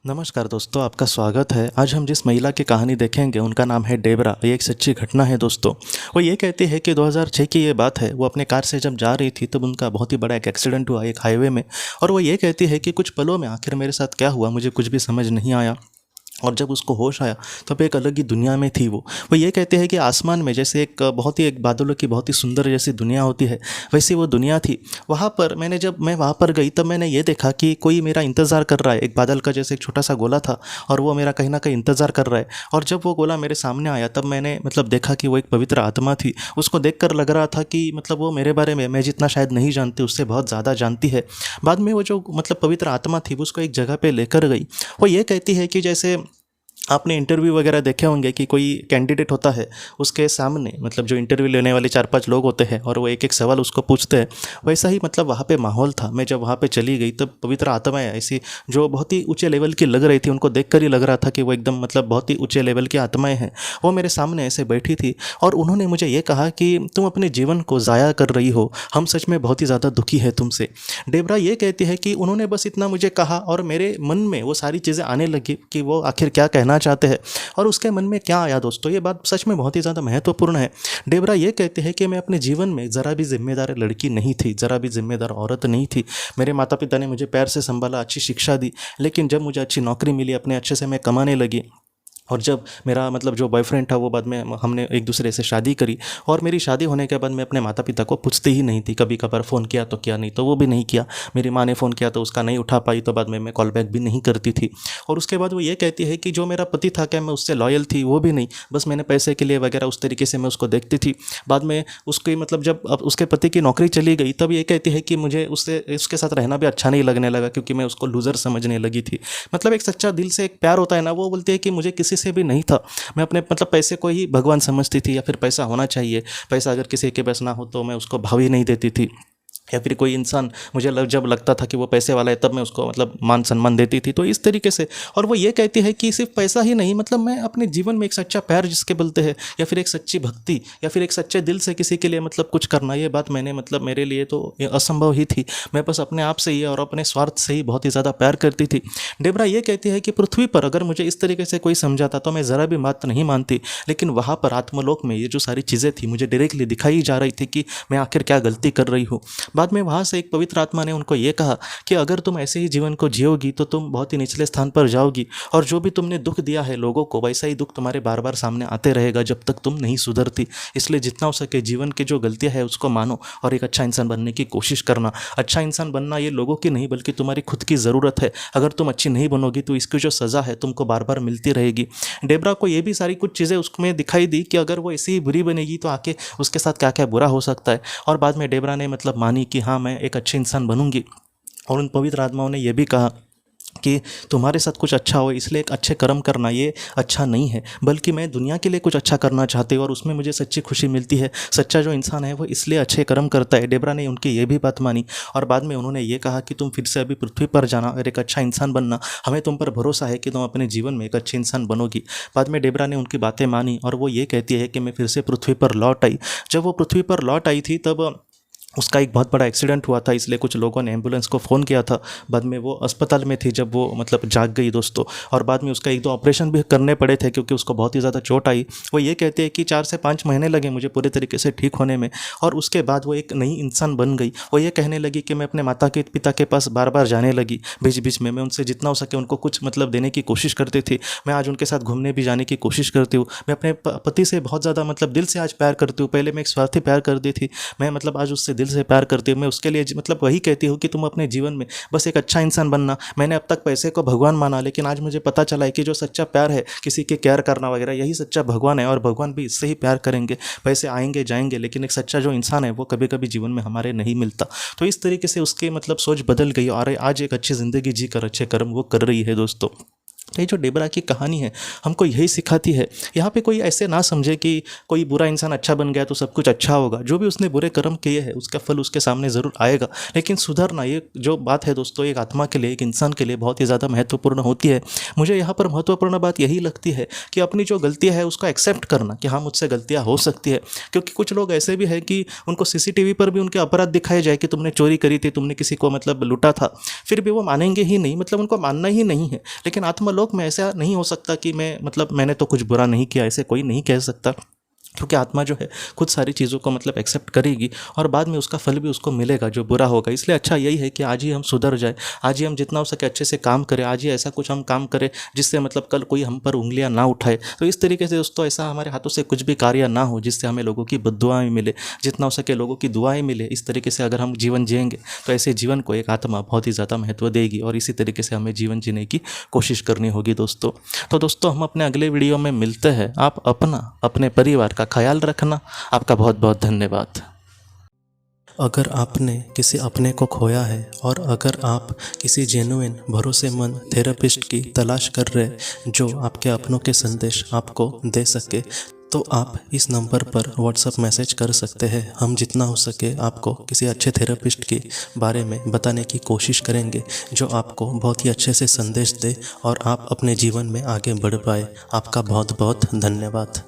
नमस्कार दोस्तों, आपका स्वागत है। आज हम जिस महिला की कहानी देखेंगे उनका नाम है डेबरा। ये एक सच्ची घटना है दोस्तों। वो ये कहती है कि 2006 की ये बात है। वो अपने कार से जब जा रही थी तब उनका बहुत ही बड़ा एक एक्सीडेंट हुआ एक हाईवे में। और वो ये कहती है कि कुछ पलों में आखिर मेरे साथ क्या हुआ मुझे कुछ भी समझ नहीं आया। और जब उसको होश आया तब एक अलग ही दुनिया में थी वो ये कहते हैं कि आसमान में जैसे एक बादलों की बहुत ही सुंदर जैसी दुनिया होती है, वैसी वो दुनिया थी। वहाँ पर जब मैं वहाँ पर गई तब मैंने ये देखा कि कोई मेरा इंतज़ार कर रहा है। एक बादल का जैसे एक छोटा सा गोला था और वो मेरा कहीं ना कहीं इंतज़ार कर रहा है। और जब वो गोला मेरे सामने आया तब मैंने देखा कि वो एक पवित्र आत्मा थी। उसको देख लग रहा था कि वो मेरे बारे में मैं जितना शायद नहीं जानती उससे बहुत ज़्यादा जानती है। बाद में वो जो पवित्र आत्मा थी वो उसको एक जगह पे लेकर गई। वो ये कहती है कि जैसे आपने इंटरव्यू वगैरह देखे होंगे कि कोई कैंडिडेट होता है, उसके सामने जो इंटरव्यू लेने वाले 4-5 लोग होते हैं और वो एक एक सवाल उसको पूछते हैं। वैसा ही वहाँ पे माहौल था। मैं जब वहाँ पे चली गई तब पवित्र आत्माएं ऐसी जो बहुत ही ऊंचे लेवल की लग रही थी, उनको देखकर ही लग रहा था कि वो एकदम बहुत ही ऊंचे लेवल की आत्माएं हैं। वो मेरे सामने ऐसे बैठी थी और उन्होंने मुझे ये कहा कि तुम अपने जीवन को ज़ाया कर रही हो, हम सच में बहुत ही ज़्यादा दुखी है तुमसे। डेबरा ये कहती है कि उन्होंने बस इतना मुझे कहा और मेरे मन में वो सारी चीज़ें आने लगी कि वो आखिर क्या कहना चाहते हैं। और उसके मन में क्या आया दोस्तों, ये बात सच में बहुत ही ज़्यादा महत्वपूर्ण है। डेबरा ये कहते हैं कि मैं अपने जीवन में ज़रा भी जिम्मेदार लड़की नहीं थी, ज़रा भी जिम्मेदार औरत नहीं थी। मेरे माता पिता ने मुझे प्यार से संभाला, अच्छी शिक्षा दी, लेकिन जब मुझे अच्छी नौकरी मिली, अपने अच्छे से मैं कमाने लगी और जब मेरा जो बॉयफ्रेंड था वो बाद में हमने एक दूसरे से शादी करी। और मेरी शादी होने के बाद मैं अपने माता पिता को पूछती ही नहीं थी। कभी कभार फ़ोन किया तो किया, नहीं तो वो भी नहीं किया। मेरी माँ ने फ़ोन किया तो उसका नहीं उठा पाई तो बाद में मैं कॉल बैक भी नहीं करती थी। और उसके बाद वो ये कहती है कि जो मेरा पति था क्या मैं उससे लॉयल थी, वो भी नहीं। बस मैंने पैसे के लिए वगैरह उस तरीके से मैं उसको देखती थी। बाद में उसकी जब अब उसके पति की नौकरी चली गई तब ये कहती है कि मुझे उसके साथ रहना भी अच्छा नहीं लगने लगा, क्योंकि मैं उसको लूज़र समझने लगी थी। एक सच्चा दिल से एक प्यार होता है ना, वो बोलती है कि मुझे किसी से भी नहीं था। मैं अपने पैसे को ही भगवान समझती थी, या फिर पैसा होना चाहिए। पैसा अगर किसी के पास ना हो तो मैं उसको भाव ही नहीं देती थी। या फिर कोई इंसान मुझे जब लगता था कि वो पैसे वाला है तब मैं उसको मान सम्मान देती थी। तो इस तरीके से। और वो ये कहती है कि सिर्फ पैसा ही नहीं, मैं अपने जीवन में एक सच्चा प्यार जिसके बोलते हैं, या फिर एक सच्ची भक्ति, या फिर एक सच्चे दिल से किसी के लिए कुछ करना, ये बात मैंने मेरे लिए तो ये असंभव ही थी। मैं बस अपने आप से ही और अपने स्वार्थ से ही बहुत ही ज़्यादा प्यार करती थी। डेबरा ये कहती है कि पृथ्वी पर अगर मुझे इस तरीके से कोई समझाता तो मैं ज़रा भी बात नहीं मानती, लेकिन वहाँ पर आत्मलोक में ये जो सारी चीज़ें थी मुझे डायरेक्टली दिखाई जा रही थी कि मैं आखिर क्या गलती कर रही हूँ। बाद में वहाँ से एक पवित्र आत्मा ने उनको ये कहा कि अगर तुम ऐसे ही जीवन को जियोगी तो तुम बहुत ही निचले स्थान पर जाओगी, और जो भी तुमने दुख दिया है लोगों को वैसा ही दुख तुम्हारे बार बार सामने आते रहेगा जब तक तुम नहीं सुधरती। इसलिए जितना हो सके जीवन की जो गलतियां है उसको मानो और एक अच्छा इंसान बनने की कोशिश करना। अच्छा इंसान बनना ये लोगों की नहीं बल्कि तुम्हारी खुद की ज़रूरत है। अगर तुम अच्छी नहीं बनोगी तो इसकी जो सज़ा है तुमको बार बार मिलती रहेगी। डेबरा को ये भी सारी कुछ चीज़ें उसमें दिखाई दी कि अगर वो ऐसी ही बुरी बनेगी तो आके उसके साथ क्या क्या बुरा हो सकता है। और बाद में डेबरा ने मानी कि हाँ मैं एक अच्छे इंसान बनूंगी। और उन पवित्र आत्माओं ने यह भी कहा कि तुम्हारे साथ कुछ अच्छा हो, इसलिए एक अच्छे कर्म करना ये अच्छा नहीं है, बल्कि मैं दुनिया के लिए कुछ अच्छा करना चाहती हूँ और उसमें मुझे सच्ची खुशी मिलती है। सच्चा जो इंसान है वो इसलिए अच्छे कर्म करता है। डेबरा ने उनकी ये भी बात मानी और बाद में उन्होंने ये कहा कि तुम फिर से अभी पृथ्वी पर जाना और एक अच्छा इंसान बनना। हमें तुम पर भरोसा है कि तुम अपने जीवन में एक अच्छे इंसान बनोगी। बाद में डेबरा ने उनकी बातें मानी और वो ये कहती है कि मैं फिर से पृथ्वी पर लौट आई। जब वो पृथ्वी पर लौट आई थी तब उसका एक बहुत बड़ा एक्सीडेंट हुआ था, इसलिए कुछ लोगों ने एम्बुलेंस को फ़ोन किया था। बाद में वो अस्पताल में थी जब वो जाग गई दोस्तों। और बाद में उसका 1-2 ऑपरेशन भी करने पड़े थे क्योंकि उसको बहुत ही ज़्यादा चोट आई। वो ये कहते हैं कि 4 से 5 महीने लगे मुझे पूरे तरीके से ठीक होने में। और उसके बाद वो एक नई इंसान बन गई। वो ये कहने लगी कि मैं अपने माता के पिता के पास बार बार जाने लगी। बीच बीच में मैं उनसे जितना हो सके उनको कुछ देने की कोशिश करती थी। मैं आज उनके साथ घूमने भी जाने की कोशिश करती हूँ। मैं अपने पति से बहुत ज़्यादा दिल से आज प्यार करती हूँ। पहले मैं एक स्वार्थी प्यार करती थी, मैं आज उससे दिल से प्यार करती हूँ। मैं उसके लिए वही कहती हूँ कि तुम अपने जीवन में बस एक अच्छा इंसान बनना। मैंने अब तक पैसे को भगवान माना, लेकिन आज मुझे पता चला है कि जो सच्चा प्यार है, किसी के केयर करना वगैरह, यही सच्चा भगवान है। और भगवान भी इससे ही प्यार करेंगे। पैसे आएंगे जाएंगे, लेकिन एक सच्चा जो इंसान है वो कभी कभी जीवन में हमारे नहीं मिलता। तो इस तरीके से उसके सोच बदल गई और आज एक अच्छी ज़िंदगी जी कर अच्छे कर्म वो कर रही है दोस्तों। ये जो डेबरा की कहानी है हमको यही सिखाती है। यहाँ पे कोई ऐसे ना समझे कि कोई बुरा इंसान अच्छा बन गया तो सब कुछ अच्छा होगा। जो भी उसने बुरे कर्म किए हैं उसका फल उसके सामने ज़रूर आएगा, लेकिन सुधरना, ये जो बात है दोस्तों, एक आत्मा के लिए, एक इंसान के लिए बहुत ही ज़्यादा महत्वपूर्ण होती है। मुझे यहाँ पर महत्वपूर्ण बात यही लगती है कि अपनी जो गलतियाँ है उसको एक्सेप्ट करना कि हाँ मुझसे गलतियाँ हो सकती है। क्योंकि कुछ लोग ऐसे भी है कि उनको CCTV पर भी उनके अपराध दिखाए जाए कि तुमने चोरी करी थी, तुमने किसी को मतलब लूटा था, फिर भी वो मानेंगे ही नहीं, मतलब उनको मानना ही नहीं है। लेकिन आत्मलोक में ऐसा नहीं हो सकता कि मैंने तो कुछ बुरा नहीं किया, ऐसे कोई नहीं कह सकता। क्योंकि आत्मा जो है खुद सारी चीज़ों को मतलब एक्सेप्ट करेगी और बाद में उसका फल भी उसको मिलेगा जो बुरा होगा। इसलिए अच्छा यही है कि आज ही हम सुधर जाए, आज ही हम जितना हो सके अच्छे से काम करें, आज ही ऐसा कुछ हम काम करें जिससे मतलब कल कोई हम पर उंगलियां ना उठाए। तो इस तरीके से दोस्तों ऐसा हमारे हाथों से कुछ भी कार्य ना हो जिससे हमें लोगों की बद्दुआएं मिले, जितना हो सके लोगों की दुआएं मिले। इस तरीके से अगर हम जीवन जिएंगे तो ऐसे जीवन को एक आत्मा बहुत ही ज़्यादा महत्व देगी और इसी तरीके से हमें जीवन जीने की कोशिश करनी होगी दोस्तों। तो दोस्तों हम अपने अगले वीडियो में मिलते हैं। आप अपना, अपने परिवार का ख्याल रखना। आपका बहुत बहुत धन्यवाद। अगर आपने किसी अपने को खोया है और अगर आप किसी जेन्युइन भरोसेमंद थेरेपिस्ट की तलाश कर रहे जो आपके अपनों के संदेश आपको दे सके, तो आप इस नंबर पर व्हाट्सएप मैसेज कर सकते हैं। हम जितना हो सके आपको किसी अच्छे थेरेपिस्ट के बारे में बताने की कोशिश करेंगे जो आपको बहुत ही अच्छे से संदेश दे और आप अपने जीवन में आगे बढ़ पाए। आपका बहुत बहुत धन्यवाद।